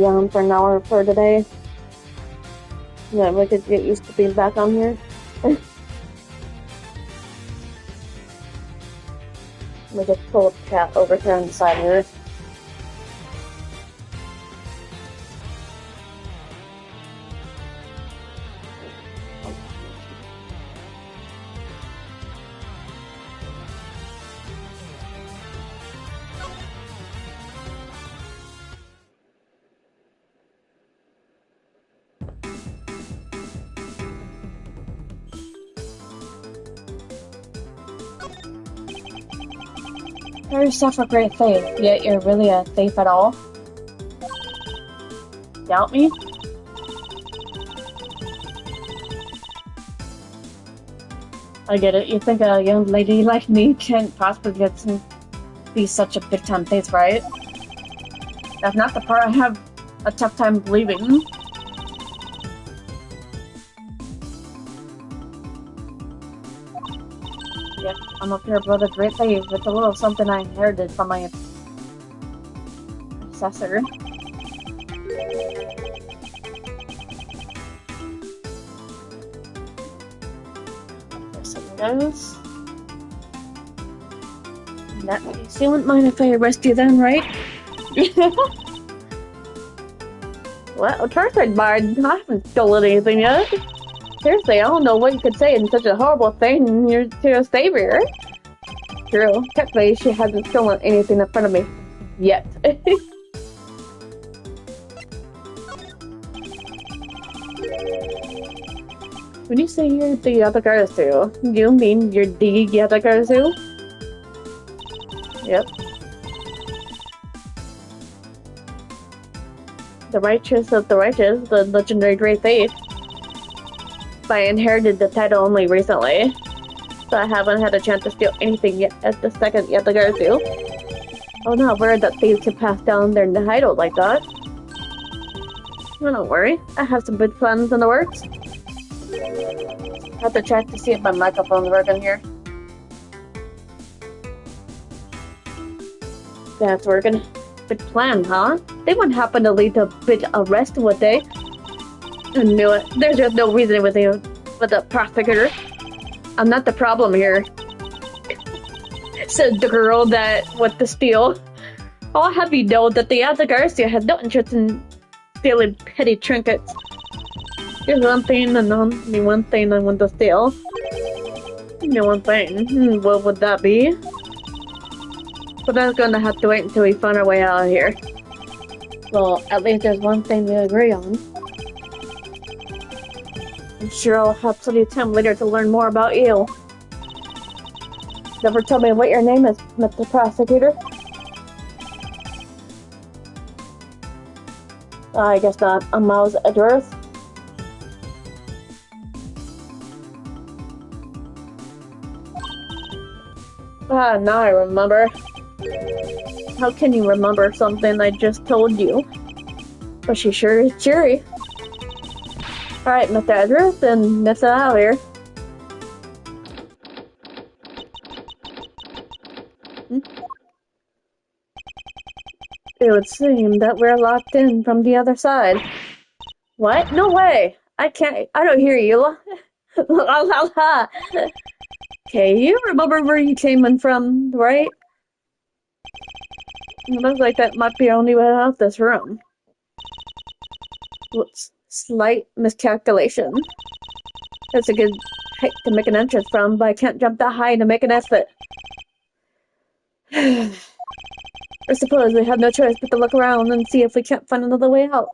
on for an hour for today. Yeah, we could get used to being back on here. We just pull up chat over here on the side here. You're such a great thief, yet you're really a thief at all? Doubt me? I get it. You think a young lady like me can't possibly get to be such a big-time thief, right? That's not the part I have a tough time believing. Yep, I'm up here with a great thief. It's a little something I inherited from my ancestor. Goes. That case, you wouldn't mind if I arrest you then, right? Well, perfect, Bard. I haven't stolen anything yet. Seriously, I don't know what you could say in such a horrible thing to a savior. True. Technically, she hasn't stolen anything in front of me. Yet. When you say you're the Yatagarasu, do you mean you're the Yatagarasu? Yep. The righteous of the righteous, the legendary great thief. I inherited the title only recently, so I haven't had a chance to steal anything yet at the second Yatagarasu. Oh no, where that thieves can pass down their title like that. Oh, don't worry, I have some good plans in the works. I have to check to see if my microphone's working here. That's working. Good plan, huh? They wouldn't happen to lead to a big arrest, would they? I knew it. There's just no reason with the prosecutor. I'm not the problem here. Said the girl that with the steal. I'll have you know that the Asa Garcia has no interest in stealing petty trinkets. There's one thing and only one thing I want to steal. Only one thing. What would that be? But I'm gonna have to wait until we find our way out of here. Well, at least there's one thing we agree on. I'm sure I'll have plenty of time later to learn more about you. Never tell me what your name is, Mr. Prosecutor. I guess not. I'm Miles Edgeworth. Ah, now I remember. How can you remember something I just told you? But she sure is cheery. Alright, Mr. Edgeworth, then let's get out of here. It would seem that we're locked in from the other side. What? No way! I don't hear you. La la la! Okay, you remember where you came in from, right? It looks like that might be the only way out of this room. Whoops. Slight miscalculation. That's a good height to make an entrance from, but I can't jump that high to make an exit. I suppose we have no choice but to look around and see if we can't find another way out.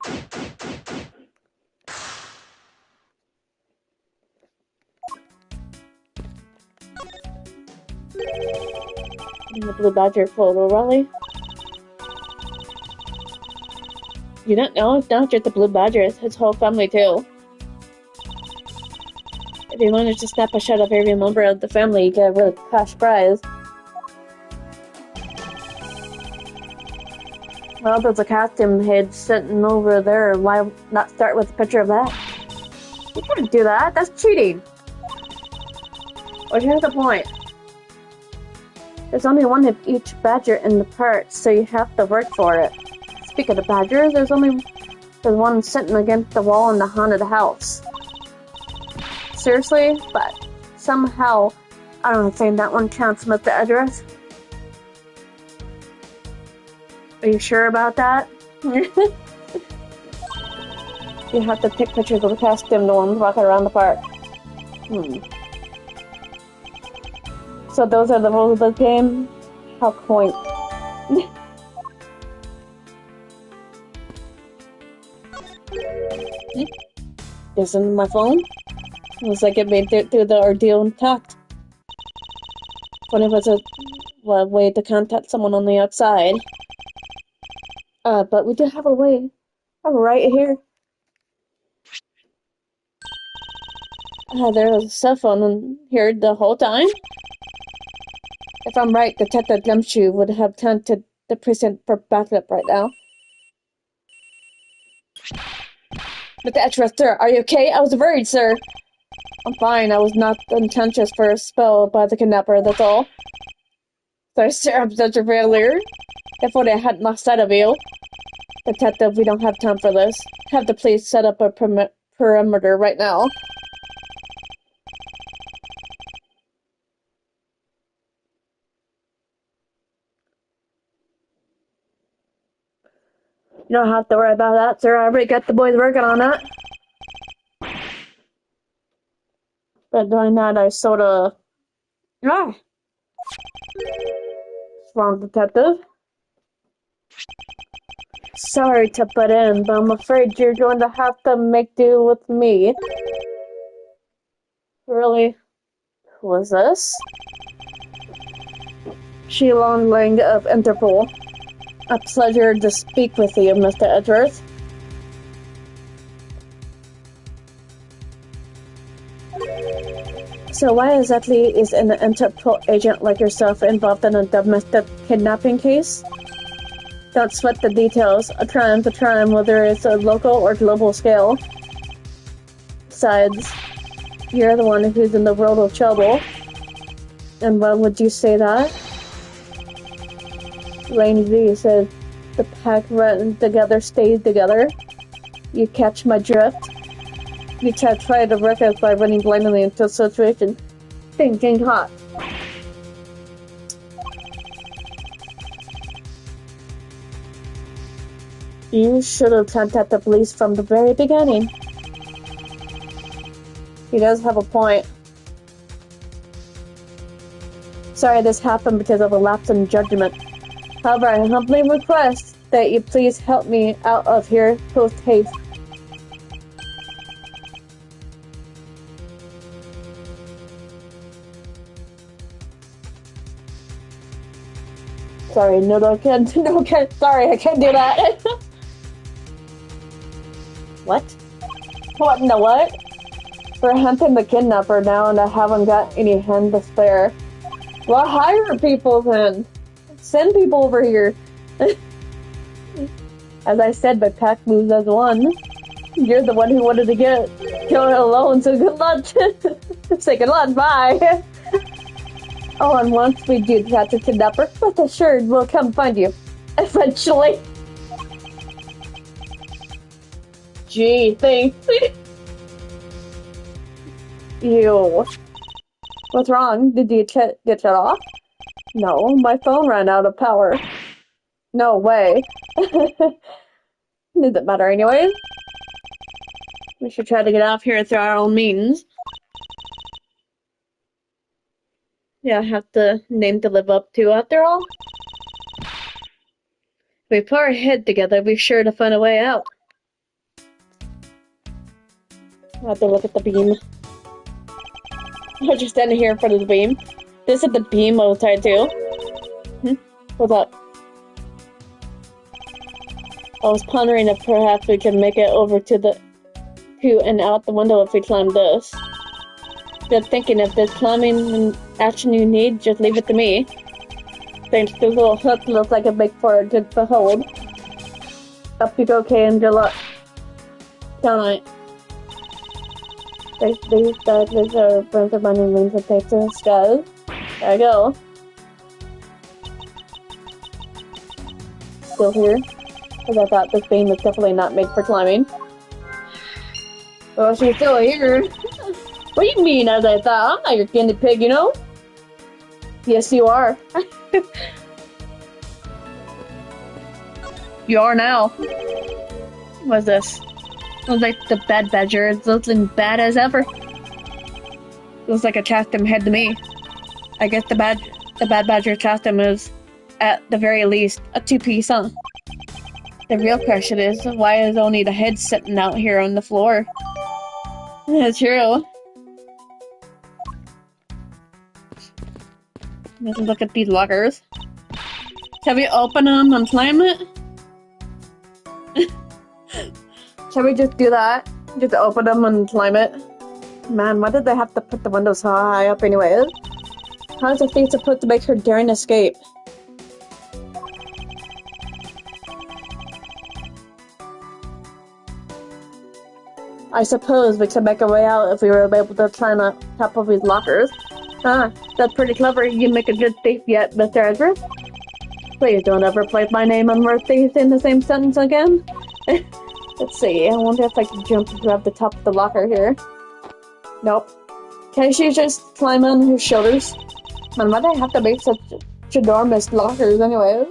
In the Blue Badger photo rally. You don't know, it's not just the Blue Badger, it's his whole family too. If you manage to snap a shot of every member of the family, you get a really cash prize. Well, there's a costume head sitting over there. Why not start with a picture of that? You can't do that. That's cheating. Which has a point. There's only one of each badger in the part, so you have to work for it. speaking of badgers, there's one sitting against the wall in the haunted house. Seriously? But somehow, I don't think that one counts with the address. Are you sure about that? You have to take pictures of the costume, the ones walking around the park. So those are the rules of the game? How quaint. Isn't my phone? Looks like it made it through the ordeal intact. Funny if it's a way to contact someone on the outside. But we do have a way. Right here. There was a cell phone in here the whole time? If I'm right, Detective Gumshoe would have contacted the precinct for backup right now. But the address, sir, are you okay? I was worried, sir. I'm fine. I was not unconscious for a spell by the kidnapper, that's all. Sorry, sir, I'm such a failure. If only I hadn't lost sight of you. Detective, we don't have time for this. Have the police set up a perimeter right now. You don't have to worry about that, sir. I already got the boys working on that. But doing that, I sorta... What's wrong, Detective? Sorry to butt in, but I'm afraid you're going to have to make do with me. Really? Who is this? Shilong Lang of Interpol. A pleasure to speak with you, Mr. Edgeworth. So why exactly is an Interpol agent like yourself involved in a domestic kidnapping case? Don't sweat the details. A crime's a crime, whether it's a local or global scale. Besides, you're the one who's in the world of trouble. And why would you say that? Lane Z said, the pack run together stays together. You catch my drift? You try to wreck us by running blindly into a situation. Thinking hot. You should have contacted the police from the very beginning. He does have a point. Sorry this happened because of a lapse in judgment. However, I humbly request that you please help me out of here post-haste. Sorry, no, I can't, sorry, I can't do that. What? What in the what? We're hunting the kidnapper now and I haven't got any hand to spare. Well, hire people then. Send people over here. As I said, my pack moves as one. You're the one who wanted to get killed alone, so good luck. Say good luck, bye. Oh, and once we do catch the kidnapper, rest assured we'll come find you. Eventually. Gee, thanks. Ew. What's wrong? Did you get shut off? No, my phone ran out of power. No way. Doesn't matter anyway. We should try to get off here through our own means. Yeah, I have the name to live up to after all. If we put our head together, we're sure to find a way out. I have to look at the beam. I'm just standing here in front of the beam. This is the beam I was tied to. What's up? I was pondering if perhaps we could make it over to and out the window if we climb this. Just thinking if there's climbing action you need, just leave it to me. Thanks, this little hook looks like it makes for a good behold. Up you go, Kay, and good luck. Count on it. These badges are burnt up on the wings and taped to the skies. There I go. Still here. Because I thought this beam was definitely not made for climbing. Well, she's still here. What do you mean, as I thought? I'm not your guinea pig, you know? Yes, you are. You are now. What's this? Looks like the bad badger is looking bad as ever. Looks like a chasm head to me. I guess the bad badger chasm is, at the very least, a two-piece, huh? The real question is, why is only the head sitting out here on the floor? That's true. Let's look at these lockers. Shall we open them and climb it? Shall we just do that? Just open them and climb it? Man, why did they have to put the windows so high up anyways? How is the thief supposed to make her daring escape? I suppose we could make our way out if we were able to climb on top of these lockers. Ah, that's pretty clever. You make a good thief yet, Mr. Edward. Please don't ever place my name and word thief in the same sentence again. Let's see, I wonder if I can jump and grab the top of the locker here. Nope. Can she just climb on her shoulders? Man, why do I have to make such enormous lockers anyway?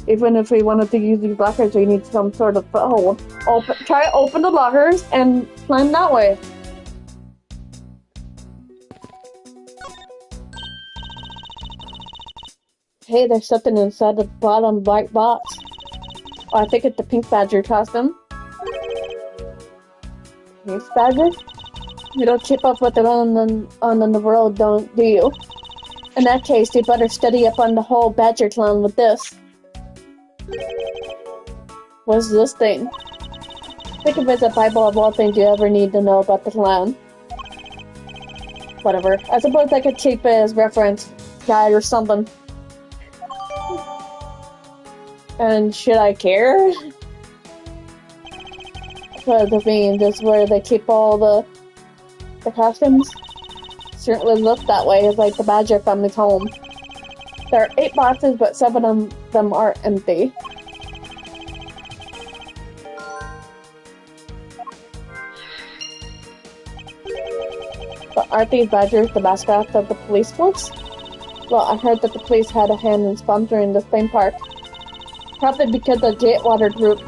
Even if we wanted to use these lockers, we need some sort of hole. Try to open the lockers and climb that way. Hey, there's something inside the bottom black box. Oh, I think it's the pink badger costume. Pink badger? You don't chip off with it on the world, do you? In that case, you better study up on the whole badger clan with this. What's this thing? Think of it as a Bible of all things you ever need to know about the clan. Whatever. I suppose I could keep it as reference guide or something. And should I care? Because I mean, this is where they keep all the costumes. Certainly look that way. It's like the Badger family's home. There are 8 boxes, but 7 of them are empty. But aren't these badgers the mascots of the police force? Well, I heard that the police had a hand in sponsoring this theme park. Probably because the Jetwater group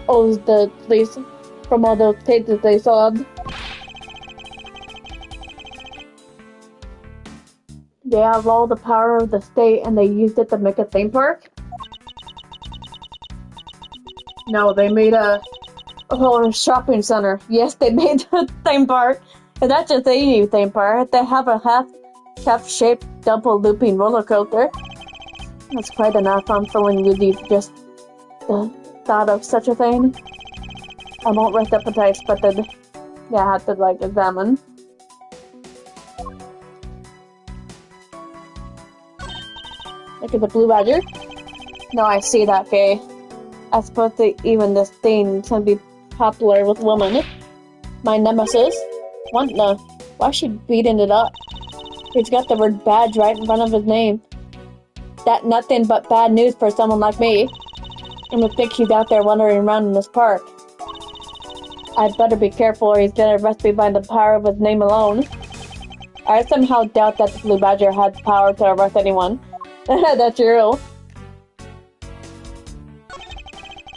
owes the police from all those cages they sold. They have all the power of the state and they used it to make a theme park? No, they made a whole shopping center. Yes, they made a theme park. And that's just any theme park. They have a half-shaped double looping roller coaster. That's quite enough. I'm feeling really just the thought of such a thing. I won't rest appetites, but then yeah, I have to like examine. Look at the blue badger. No, I see that, Kay. I suppose that even this thing can be popular with women. My nemesis. What the? Why is she beating it up? He's got the word badge right in front of his name. That nothing but bad news for someone like me. I would think he's out there wandering around in this park. I'd better be careful or he's gonna arrest me by the power of his name alone. I somehow doubt that the Blue Badger had power to arrest anyone. That's true.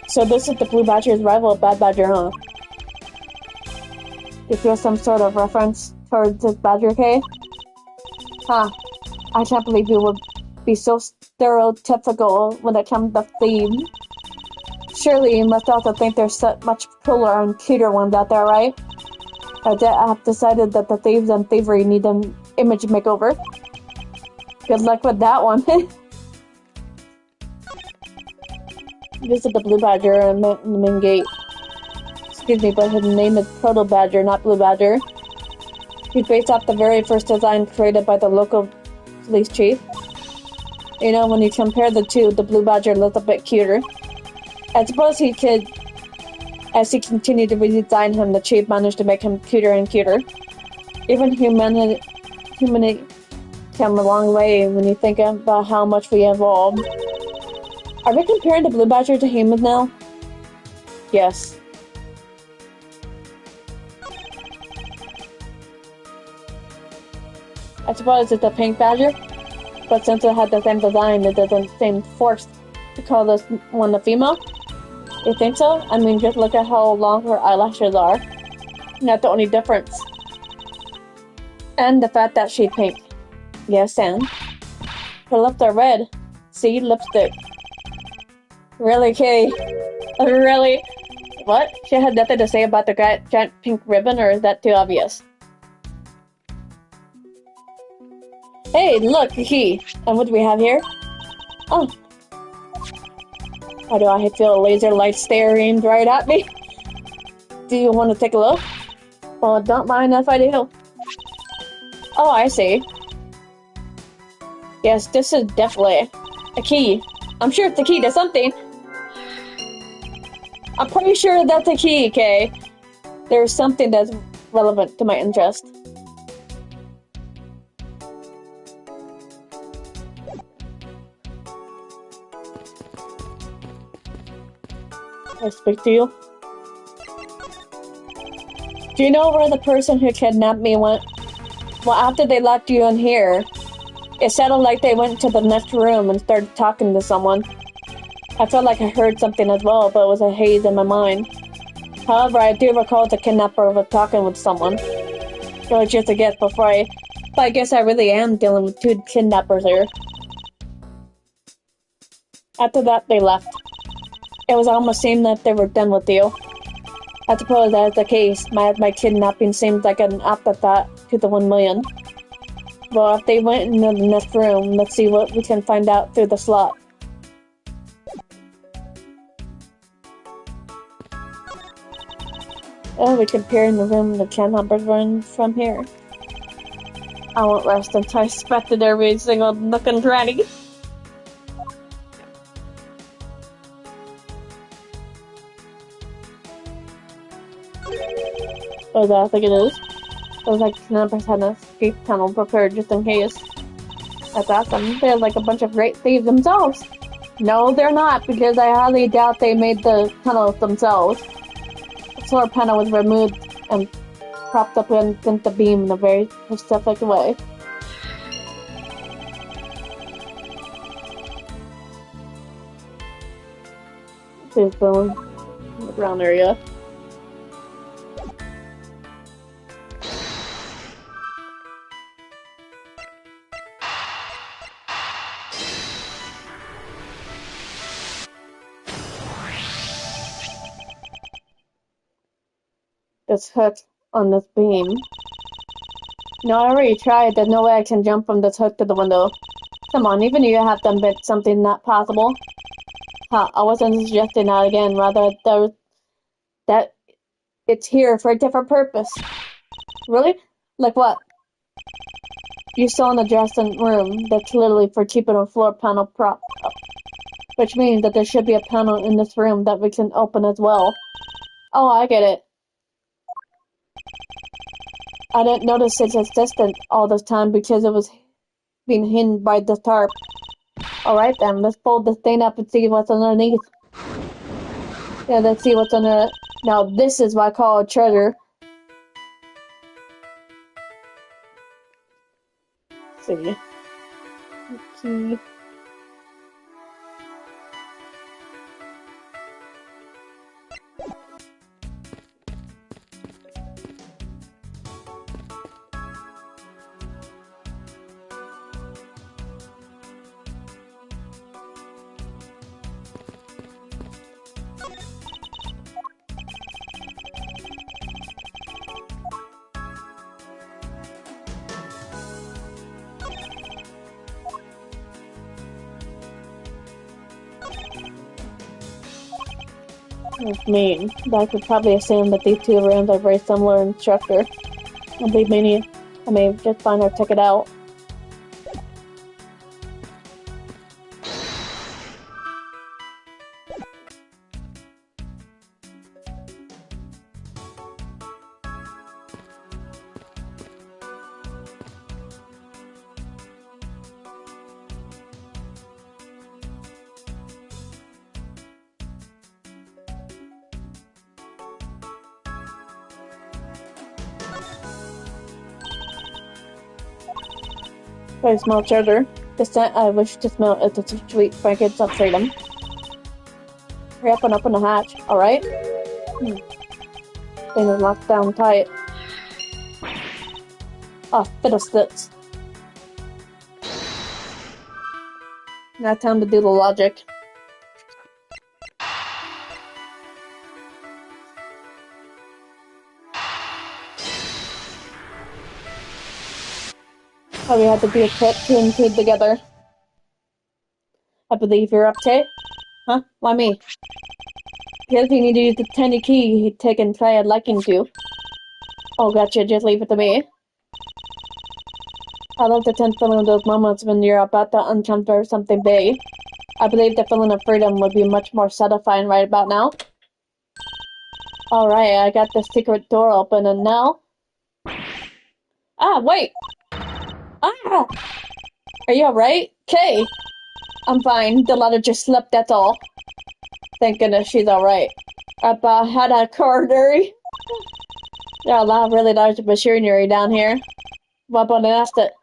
So this is the Blue Badger's rival, Bad Badger, huh? Do you feel some sort of reference towards this Badger, Kay? Huh. I can't believe you would be so stereotypical when it comes to thieves. Surely you must also think there's so much cooler and cuter ones out there, right? I have decided that the thieves and thievery need an image makeover. Good luck with that one. This is the Blue Badger in the main gate. Excuse me, but his name is Proto Badger, not Blue Badger. He's based off the very first design created by the local police chief. You know, when you compare the two, the Blue Badger looks a bit cuter. I suppose he could, as he continued to redesign him, the chief managed to make him cuter and cuter. Even come a long way when you think about how much we evolved. Are we comparing the blue badger to humans now? Yes. I suppose it's a pink badger, but since it had the same design, it doesn't seem forced to call this one a female. You think so? I mean, just look at how long her eyelashes are. Not the only difference. And the fact that she's pink. Yes, and her lips are red. See, lipstick. Really, Kay? Really? What? She had nothing to say about the giant pink ribbon, or is that too obvious? Hey, look, a key. And what do we have here? Oh. Why do I feel a laser light staring right at me? Do you want to take a look? Well, don't mind if I do. Oh, I see. Yes, this is definitely a key. I'm sure it's the key to something. I'm pretty sure that's a key, Kay. There's something that's relevant to my interest. I speak to you. Do you know where the person who kidnapped me went? Well, after they locked you in here, it sounded like they went to the next room and started talking to someone. I felt like I heard something as well, but it was a haze in my mind. However, I do recall the kidnapper was talking with someone. So it's just a guess but I guess I really am dealing with two kidnappers here. After that, they left. It was almost seemed that they were done with you. I suppose that is the case. My kidnapping seems like an afterthought to the 1 million. Well, if they went into the next room, let's see what we can find out through the slot. Oh, we comparing the room the kidnappers were in from here. I won't rest until I inspected every single nook and cranny. Oh, that I think it is. It was like the kidnappers had an escape tunnel prepared just in case. That's awesome. They're like a bunch of great thieves themselves. No, they're not, because I highly doubt they made the tunnels themselves. The floor panel was removed and propped up against the beam in a very specific way. There's the ground area. This hook on this beam. No, I already tried. There's no way I can jump from this hook to the window. Come on, even you have to admit something not possible. Huh, I wasn't suggesting that again, rather that it's here for a different purpose. Really? Like what? You saw in the dressing room that's literally for keeping a floor panel propped up. Which means that there should be a panel in this room that we can open as well. Oh, I get it. I didn't notice its existence all this time because it was being hidden by the tarp. Alright then, let's fold this thing up and see what's underneath. Yeah, let's see what's under it. Now this is what I call a treasure. Let's see. Key. That's mean, but I could probably assume that these two rooms are very similar in structure. I may just find or check it out. I smell cheddar. The scent I wish to smell is the sweet fragrance of freedom. Hurry up and open the hatch, alright? Thing is locked down tight. Ah, fiddlesticks. Now time to do the logic. Oh, we have to be a kit to include together. I believe you're up, Tay. Huh? Why me? Because you need to use the tiny key he'd taken Tay a liking to. Oh, gotcha. Just leave it to me. I love the tense feeling of those moments when you're about to encounter something big. I believe the feeling of freedom would be much more satisfying right about now. Alright, I got the secret door open and now... Ah, wait! Ah! Are you alright? Kay! I'm fine. The ladder just slipped, that's all. Thank goodness she's alright. I had a coronary. There are a lot of really large machinery down here. What about an asset?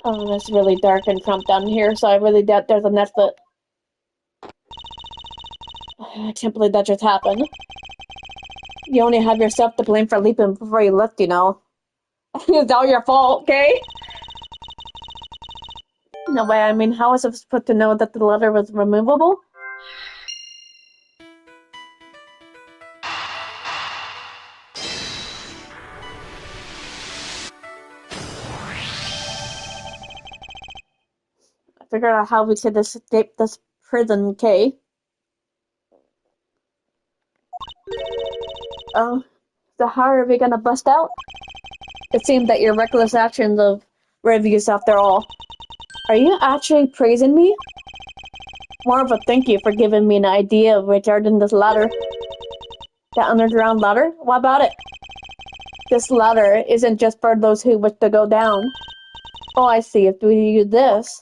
Oh, it's really dark and cramped down here, so I really doubt there's a nest that... I can't believe that just happened. You only have yourself to blame for leaping before you looked, you know. It's all your fault, okay? No way, I mean, how was I supposed to know that the letter was removable? I figured out how we could escape this prison, okay? Oh, so how are we gonna bust out? It seemed that your reckless actions of reviews after all. Are you actually praising me? More of a thank you for giving me an idea regarding this ladder. That underground ladder? What about it? This ladder isn't just for those who wish to go down. Oh, I see. If we use this...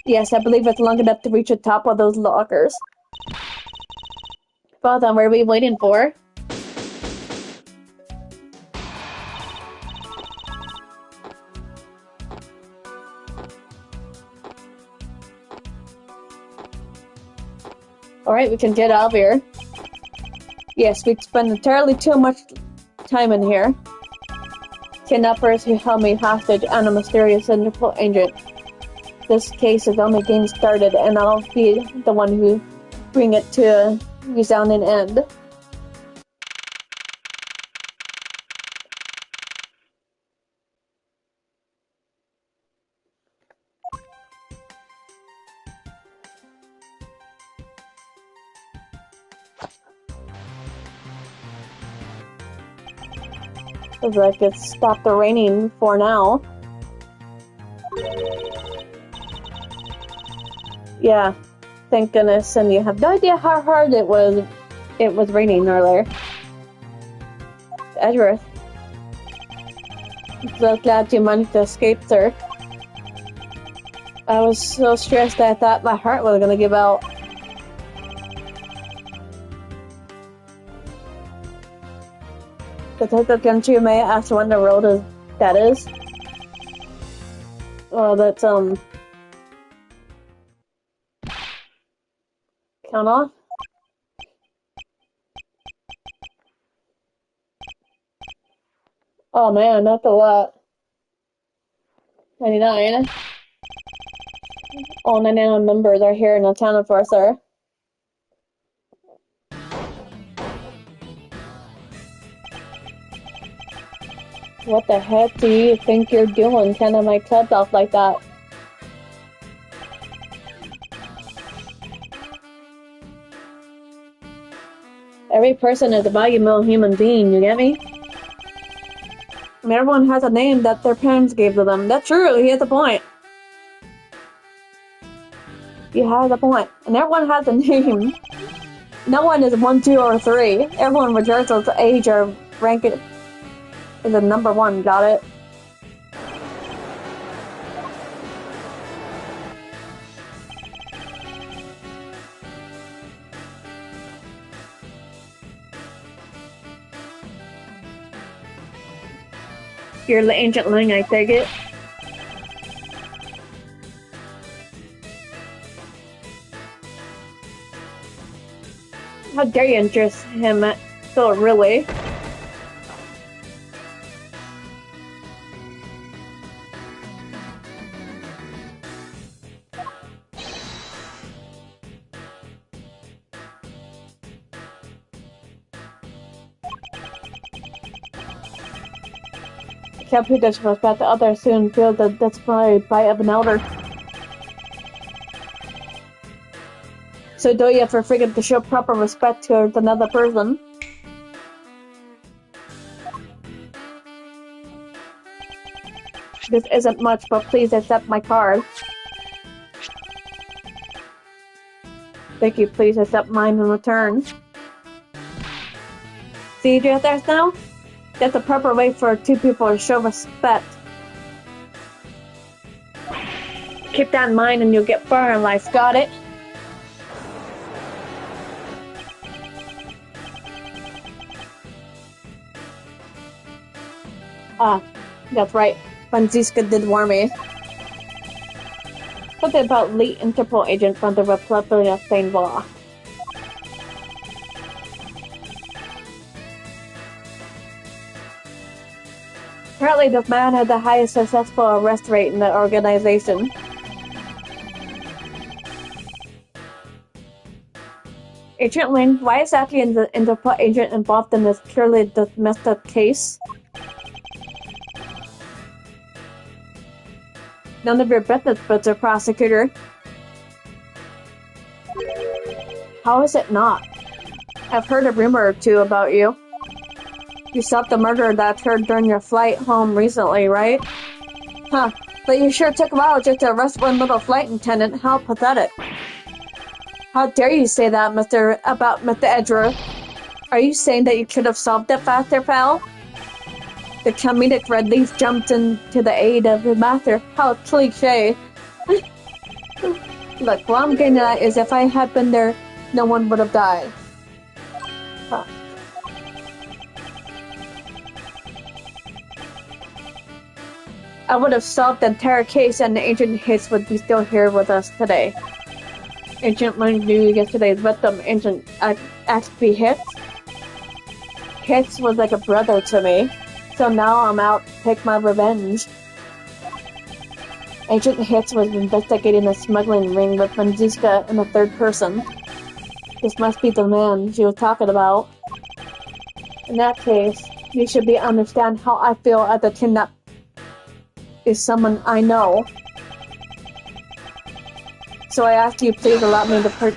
Yes, I believe it's long enough to reach the top of those lockers. Well then, what are we waiting for? Alright, we can get out of here. Yes, we'd spend entirely too much time in here. Kidnappers who held me hostage and a mysterious Interpol agent. This case is only getting started, and I'll be the one who bring it to a resounding end. Looks like it's stopped the raining for now. Yeah, thank goodness, and you have no idea how hard it was raining earlier. Edgeworth. I'm so glad you managed to escape, sir. I was so stressed that I thought my heart was gonna give out. Detective Gentry may ask when the road that is. Oh, that's, count off? Oh man, that's a lot. 99. All 99 members are here in the town for, sir. What the heck do you think you're doing, sending my clubs off like that? Every person is a valuable human being, you get me? And everyone has a name that their parents gave to them. That's true, he has a point. He has a point. And everyone has a name. No one is 1, 2, or 3. Everyone, regardless of age or rank, is a number 1, got it? You're the ancient Ling, I take it. How dare you interest him so really? Can't put disrespect to others soon feel the disciplinary bite of an elder. So do you ever forget to show proper respect towards another person? This isn't much, but please accept my card. Thank you, please accept mine in return. See you there now? That's the proper way for two people to show respect. Keep that in mind and you'll get far in life, got it? Ah, that's right. Franziska did warn me. Something about late Interpol agent from the Republic of Saint Law. Apparently this man had the highest successful arrest rate in the organization. Agent Ling, why exactly is the Interpol agent involved in this purely domestic case? None of your business, Mr. Prosecutor. How is it not? I've heard a rumor or two about you. You stopped the murder that occurred during your flight home recently, right? Huh, but you sure took a while just to arrest one little flight attendant. How pathetic. How dare you say that, Mr. Edgeworth? Are you saying that you could have solved it faster, pal? The comedic relief jumped into the aid of the master. How cliche. Look, what I'm getting at is if I had been there, no one would have died. Huh. I would have solved the entire case and Agent Hicks would be still here with us today. Agent Ling knew yesterday's victim, Agent XP Hicks. Hicks was like a brother to me, so now I'm out to take my revenge. Agent Hicks was investigating a smuggling ring with Franziska in the third person. This must be the man she was talking about. In that case, you should understand how I feel at the kidnap is someone I know. So I ask you please allow me to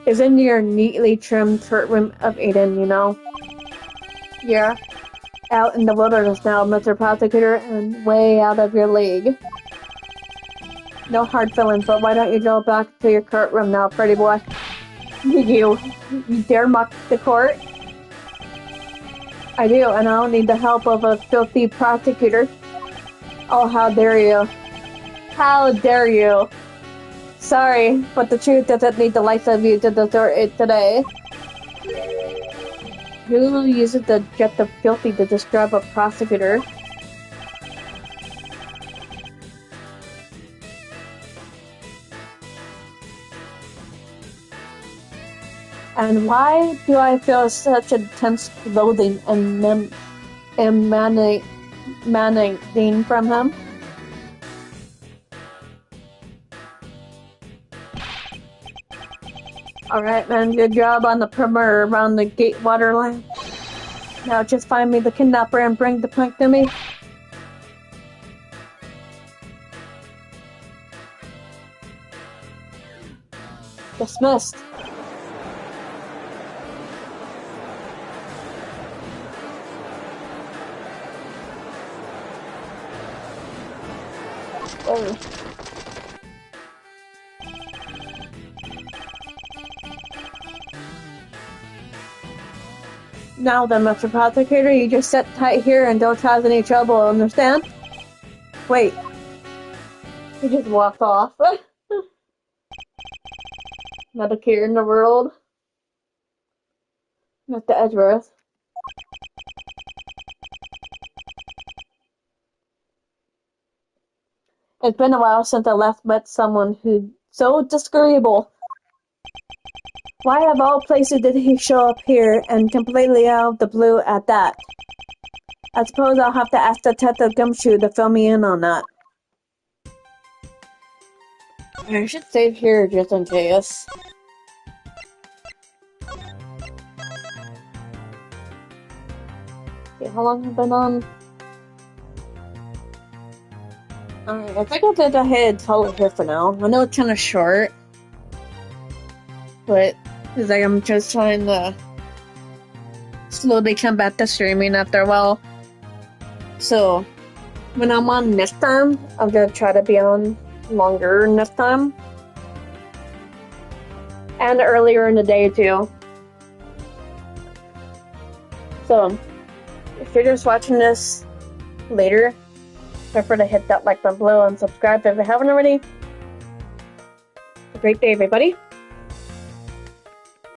is in your neatly trimmed courtroom of Eden, you know? Yeah. Out in the wilderness now, Mr. Prosecutor, and way out of your league. No hard feelings, but why don't you go back to your courtroom now, pretty boy? You dare mock the court? I do, and I don't need the help of a filthy prosecutor. Oh, how dare you. How dare you. Sorry, but the truth doesn't need the likes of you to distort it today. Who uses the get the filthy to describe a prosecutor? And why do I feel such intense loathing and emanating from him? Alright, man, good job on the perimeter around the gate waterline. Now just find me the kidnapper and bring the punk to me. Dismissed. Oh. Now then, Mr. Prosecutor, you just sit tight here and don't cause any trouble, understand? Wait. He just walked off. Not a care in the world. Not the Edgeworth. It's been a while since I last met someone who's so disagreeable. Why of all places did he show up here and completely out of the blue at that? I suppose I'll have to ask Detective Gumshoe to fill me in on that. I should save here just in case. Okay, how long have I been on? Alright, I think I'll go ahead and call it here for now. I know it's kind of short, but it's like I'm just trying to slowly come back to streaming after a while. So, when I'm on next time, I'm gonna try to be on longer next time. And earlier in the day, too. So, if you're just watching this later, remember to hit that like button below and subscribe if you haven't already. Have a great day, everybody.